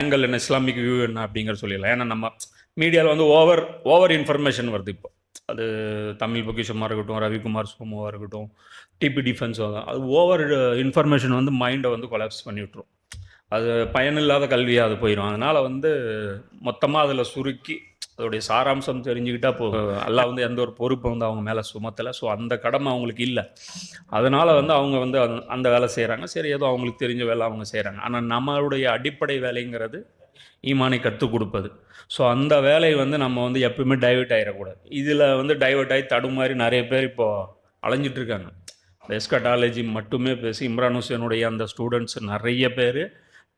Angle என்ன, Islamic view என்ன அப்படிங்கிற சொல்லிடலாம். ஏன்னா நம்ம மீடியாவில் வந்து ஓவர் ஓவர் இன்ஃபர்மேஷன் வருது இப்போ. அது தமிழ் பொக்கிஷமாக இருக்கட்டும், ரவிக்குமார் சோமுவாக இருக்கட்டும், டிபி டிஃபென்ஸோ தான், அது ஓவர் இன்ஃபர்மேஷன் வந்து மைண்டை வந்து கொலாப்ஸ் பண்ணி விட்ரும். அது பயனில்லாத கல்வியாக அது போயிடும். அதனால் வந்து மொத்தமாக அதில் சுருக்கி அதோடைய சாராம்சம் தெரிஞ்சுக்கிட்டா எல்லாம் வந்து எந்த ஒரு பொறுப்பை வந்து அவங்க மேலே சுமத்தலை. ஸோ அந்த கடமை அவங்களுக்கு இல்லை. அதனால் வந்து அவங்க வந்து அந்த வேலை செய்கிறாங்க. சரி, ஏதோ அவங்களுக்கு தெரிஞ்ச வேலை அவங்க செய்கிறாங்க. ஆனால் நம்மளுடைய அடிப்படை வேலைங்கிறது ஈமானை கற்றுக் கொடுப்பது. ஸோ அந்த வேலை வந்து நம்ம வந்து எப்பவுமே டைவெர்ட் ஆகிடக்கூடாது. இதில் வந்து டைவெர்ட் ஆகி தடுமாறி நிறைய பேர் இப்போது அலைஞ்சிட்டு இருக்காங்க. எஸ்கட்டாலஜி மட்டுமே பேசி இம்ரான் ஹுசேனுடைய அந்த ஸ்டூடெண்ட்ஸ் நிறைய பேர்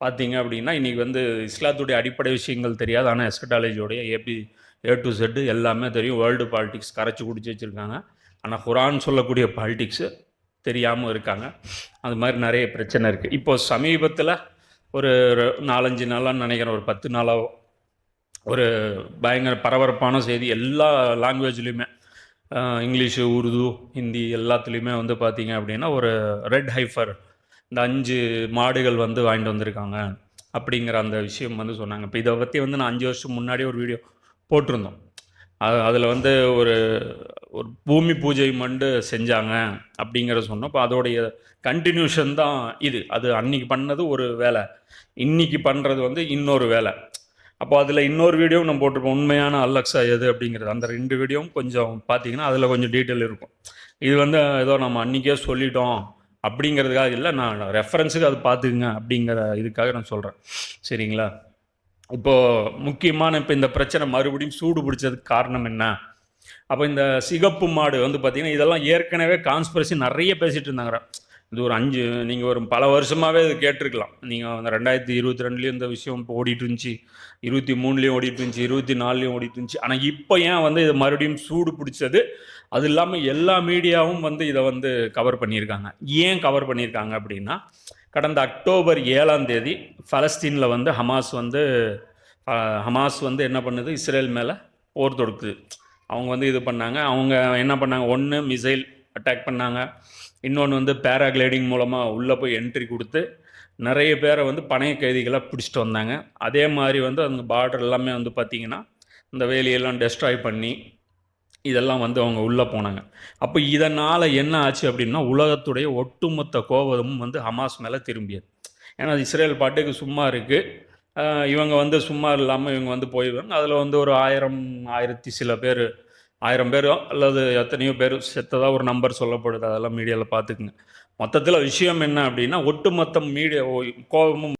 பார்த்தீங்க அப்படின்னா இன்றைக்கி வந்து இஸ்லாத்துடைய அடிப்படை விஷயங்கள் தெரியாது, ஆனால் எஸ்கட்டாலஜியோடைய ஏ டு செட்டு எல்லாமே தெரியும். வேர்ல்டு பாலிடிக்ஸ் கரைச்சி குடிச்சு வச்சுருக்காங்க. ஆனால் குரான் சொல்லக்கூடிய பாலிடிக்ஸு தெரியாமல் இருக்காங்க. அது மாதிரி நிறைய பிரச்சனை இருக்குது. இப்போது சமீபத்தில் ஒரு 4-5 நாளான்னு நினைக்கிறேன், ஒரு 10 நாளாக ஒரு பயங்கர பரபரப்பான செய்தி. எல்லா லாங்குவேஜ்லேயுமே, இங்கிலீஷு, உருது, ஹிந்தி எல்லாத்துலேயுமே வந்து பார்த்திங்க அப்படின்னா ஒரு ரெட் ஹைஃபர், இந்த 5 மாடுகள் வந்து வாங்கிட்டு வந்திருக்காங்க அப்படிங்கிற அந்த விஷயம் வந்து சொன்னாங்க. இப்போ இதை பற்றி வந்து நான் 5 வருஷம் முன்னாடி ஒரு வீடியோ போட்டிருந்தோம். அதில் வந்து ஒரு ஒரு பூமி பூஜை மண்டு செஞ்சாங்க அப்படிங்கிறத சொன்னோம். இப்போ அதோடைய கண்டினியூஷன் தான் இது. அது அன்றைக்கி பண்ணது ஒரு வேலை, இன்றைக்கி பண்ணுறது வந்து இன்னொரு வேலை. அப்போ அதில் இன்னொரு வீடியோவும் நம்ம போட்டிருப்போம், உண்மையான அல்லக்ஸா எது அப்படிங்கிறது. அந்த 2 வீடியோவும் கொஞ்சம் பார்த்தீங்கன்னா அதில் கொஞ்சம் டீட்டெயில் இருக்கும். இது வந்து ஏதோ நம்ம அன்றைக்கே சொல்லிட்டோம் அப்படிங்கிறதுக்காக இல்லை, நான் ரெஃபரன்ஸுக்கு அது பார்த்துக்குங்க அப்படிங்கிற இதுக்காக நான் சொல்கிறேன். சரிங்களா? இப்போது முக்கியமான இப்போ இந்த பிரச்சனை மறுபடியும் சூடு பிடிச்சதுக்கு காரணம் என்ன? அப்போ இந்த சிகப்பு மாடு வந்து பார்த்திங்கன்னா இதெல்லாம் ஏற்கனவே கான்ஸ்பிரசி நிறைய பேசிகிட்டு இருந்தாங்க. இது ஒரு 5 நீங்கள் ஒரு பல வருஷமாகவே இது கேட்டிருக்கலாம். நீங்கள் அந்த 2022 இந்த விஷயம் இப்போ ஓடிட்டு இருந்துச்சு, 23 ஓடிட்டு இருந்துச்சு, 24 ஓடிட்டு இருந்துச்சு. ஆனால் இப்போ ஏன் வந்து இது மறுபடியும் சூடு பிடிச்சது? அது இல்லாமல் எல்லா மீடியாவும் வந்து இதை வந்து கவர் பண்ணியிருக்காங்க. ஏன் கவர் பண்ணியிருக்காங்க அப்படின்னா, கடந்த அக்டோபர் 7ஆம் தேதி பலஸ்தீனில் வந்து ஹமாஸ் வந்து என்ன பண்ணுது, இஸ்ரேல் மேலே போர் தொடுக்குது. அவங்க வந்து இது பண்ணாங்க. அவங்க என்ன பண்ணாங்க, ஒன்று மிசைல் அட்டாக் பண்ணாங்க, இன்னொன்று வந்து பேராகிளைடிங் மூலமாக உள்ளே போய் என்ட்ரி கொடுத்து நிறைய பேரை வந்து பணைய கைதிகளாக பிடிச்சிட்டு வந்தாங்க. அதே மாதிரி வந்து அந்த பார்டர் எல்லாமே வந்து பார்த்திங்கன்னா இந்த வேலியெல்லாம் டெஸ்ட்ராய் பண்ணி இதெல்லாம் வந்து அவங்க உள்ளே போனாங்க. அப்போ இதனால் என்ன ஆச்சு அப்படின்னா, உலகத்துடைய ஒட்டுமொத்த கோபமும் வந்து ஹமாஸ் மேலே திரும்பியது. ஏன்னா இஸ்ரேல் பாட்டுக்கு சும்மா இருக்குது, இவங்க வந்து சும்மா இல்லாமல் இவங்க வந்து போயிடுவாங்க. அதில் வந்து ஒரு 1000 சில பேர், 1000 பேரோ அல்லது எத்தனையோ பேர் செத்ததாக ஒரு நம்பர் சொல்லப்படுது. அதெல்லாம் மீடியாவில் பார்த்துக்குங்க. மொத்தத்தில் விஷயம் என்ன அப்படின்னா, ஒட்டுமொத்த மீடியா கோபமும்